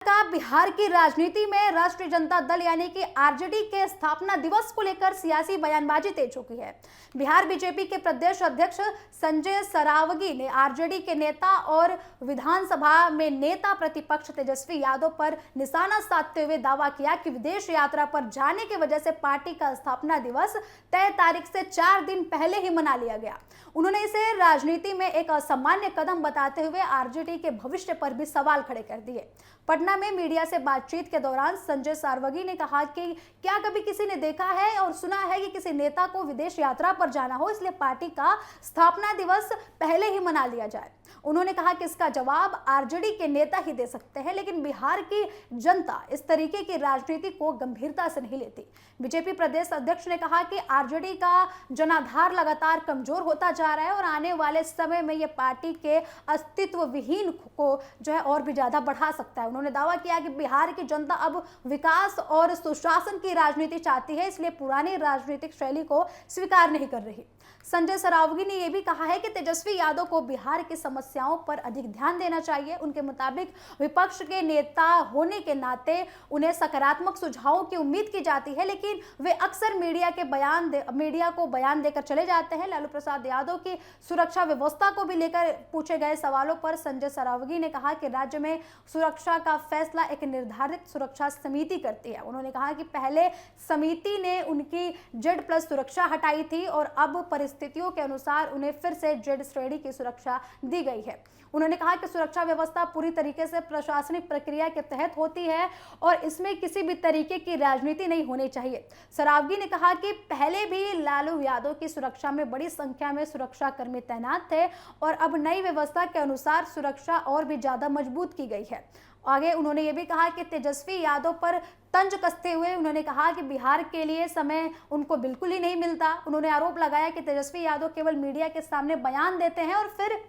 का बिहार की राजनीति में राष्ट्रीय जनता दल यानी कि आरजेडी के स्थापना दिवस को लेकर सियासी बयानबाजी तेज हो गई है। बिहार बीजेपी के प्रदेश अध्यक्ष संजय सरावगी ने आरजेडी के नेता और विधानसभा में नेता प्रतिपक्ष तेजस्वी यादव पर निशाना साधते हुए दावा किया कि विदेश यात्रा पर जाने की वजह से पार्टी का स्थापना दिवस तय तारीख से 4 दिन पहले ही मना लिया गया। उन्होंने इसे राजनीति में एक असामान्य कदम बताते हुए आरजेडी के भविष्य पर भी सवाल खड़े कर दिए। पटना में मीडिया से बातचीत के दौरान संजय सारवगी ने कहा कि क्या कभी किसी ने देखा है और सुना है कि किसी नेता को विदेश यात्रा पर जाना हो, इसलिए पार्टी का स्थापना दिवस पहले ही मना लिया जाए। उन्होंने कहा कि इसका जवाब आरजेडी के नेता ही दे सकते हैं, लेकिन बिहार की जनता इस तरीके की राजनीति को गंभीरता से नहीं लेती। बीजेपी प्रदेश अध्यक्ष ने कहा कि आरजेडी का जनाधार लगातार कमजोर होता जा रहा है और आने वाले समय में ये पार्टी के अस्तित्व विहीन को और भी ज्यादा बढ़ा सकता है। उन्होंने दावा किया कि बिहार की जनता अब विकास और सुशासन की राजनीति चाहती है, इसलिए पुरानी राजनीतिक शैली को स्वीकार नहीं कर रही। संजय सरावगी ने यह भी कहा है कि तेजस्वी यादव को बिहार की समस्याओं पर अधिक ध्यान देना चाहिए। उनके मुताबिक विपक्ष के नेता होने के नाते उन्हें सकारात्मक सुझावों की उम्मीद की जाती है, लेकिन वे अक्सर मीडिया को बयान देकर चले जाते हैं। लालू प्रसाद यादव की सुरक्षा व्यवस्था को भी लेकर पूछे गए सवालों पर संजय सरावगी ने कहा कि राज्य में सुरक्षा का फैसला एक निर्धारित सुरक्षा समिति करती है। उन्होंने कहा कि पहले समिति ने उनकी Z+ सुरक्षा हटाई थी और अब परिस्थितियों के अनुसार उन्हें फिर से Z श्रेणी की सुरक्षा दी गई है। उन्होंने कहा कि सुरक्षा व्यवस्था पूरी तरीके से प्रशासनिक प्रक्रिया के तहत होती है और इसमें किसी भी तरीके की राजनीति नहीं होनी चाहिए। सरावगी ने कहा कि पहले भी लालू यादव की सुरक्षा में बड़ी संख्या में सुरक्षा कर्मी तैनात थे और अब नई व्यवस्था के अनुसार सुरक्षा और भी ज्यादा मजबूत की गई है। आगे उन्होंने ये भी कहा कि तेजस्वी यादव पर तंज कसते हुए उन्होंने कहा कि बिहार के लिए समय उनको बिल्कुल ही नहीं मिलता। उन्होंने आरोप लगाया कि तेजस्वी यादव केवल मीडिया के सामने बयान देते हैं और फिर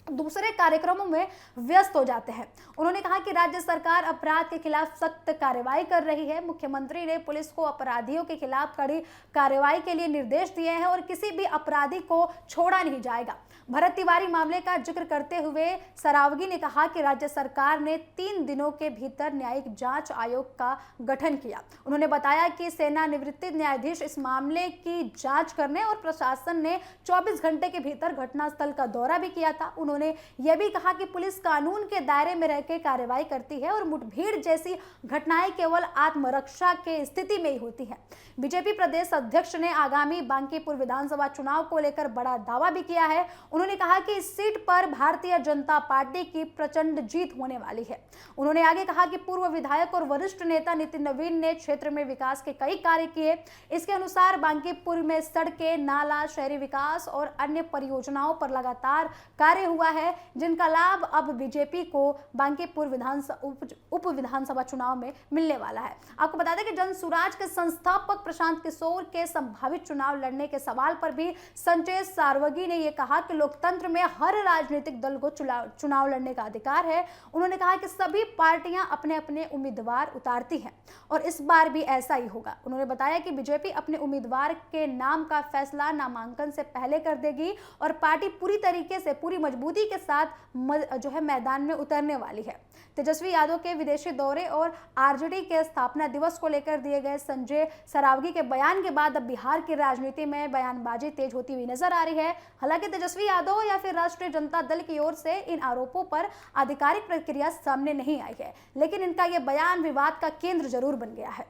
दूसरे कार्यक्रमों में व्यस्त हो जाते हैं। उन्होंने कहा कि राज्य सरकार अपराध के खिलाफ सख्त कार्रवाई कर रही है। मुख्यमंत्री ने पुलिस को अपराधियों के खिलाफ कड़ी कार्रवाई के लिए निर्देश दिए हैं और किसी भी अपराधी को छोड़ा नहीं जाएगा। भरत तिवारी मामले का जिक्र करते हुए सरावगी ने कहा कि राज्य सरकार ने 3 दिनों के भीतर न्यायिक जांच आयोग का गठन किया। उन्होंने बताया कि सेवानिवृत्त न्यायाधीश इस मामले की जांच करने और प्रशासन ने 24 घंटे के भीतर घटनास्थल का दौरा भी किया था। उन्होंने यह भी कहा कि पुलिस कानून के दायरे में रहकर कार्रवाई करती है और मुठभेड़ जैसी घटनाएं केवल आत्मरक्षा के स्थिति में ही होती है। बीजेपी प्रदेश अध्यक्ष ने आगामी बांकीपुर विधानसभा चुनाव को लेकर बड़ा दावा भी किया है। उन्होंने कहा कि इस सीट पर भारतीय जनता पार्टी की प्रचंड जीत होने वाली है। उन्होंने आगे कहा कि पूर्व विधायक और वरिष्ठ नेता नितिन नवीन ने क्षेत्र में विकास के कई कार्य किए। इसके अनुसार बांकीपुर में सड़कें, नाला, शहरी विकास और अन्य परियोजनाओं पर लगातार कार्य हुआ है, जिनका लाभ अब बीजेपी को बांकीपुर उप विधानसभा चुनाव में मिलने वाला है। आपको बता दें कि जनसुराज के संस्थापक प्रशांत किशोर के संभावित चुनाव लड़ने के सवाल पर भी संजय सारवगी ने यह कहा कि लोकतंत्र में हर राजनीतिक दल को चुनाव लड़ने का अधिकार है। उन्होंने कहा कि सभी पार्टियां अपने अपने उम्मीदवार उतारती हैं और इस बार भी ऐसा ही होगा। उन्होंने बताया कि बीजेपी अपने उम्मीदवार के नाम का फैसला नामांकन से पहले कर देगी और पार्टी पूरी तरीके से पूरी मजबूती के साथ मैदान में उतरने वाली है। तेजस्वी यादव के विदेशी दौरे और आरजेडी के स्थापना दिवस को लेकर दिए गए संजय सरावगी के बयान के बाद अब बिहार की राजनीति में बयानबाजी तेज होती हुई नजर आ रही है। हालांकि तेजस्वी यादव या फिर राष्ट्रीय जनता दल की ओर से इन आरोपों पर आधिकारिक प्रक्रिया सामने नहीं आई है, लेकिन इनका यह बयान विवाद का केंद्र जरूर बन गया है।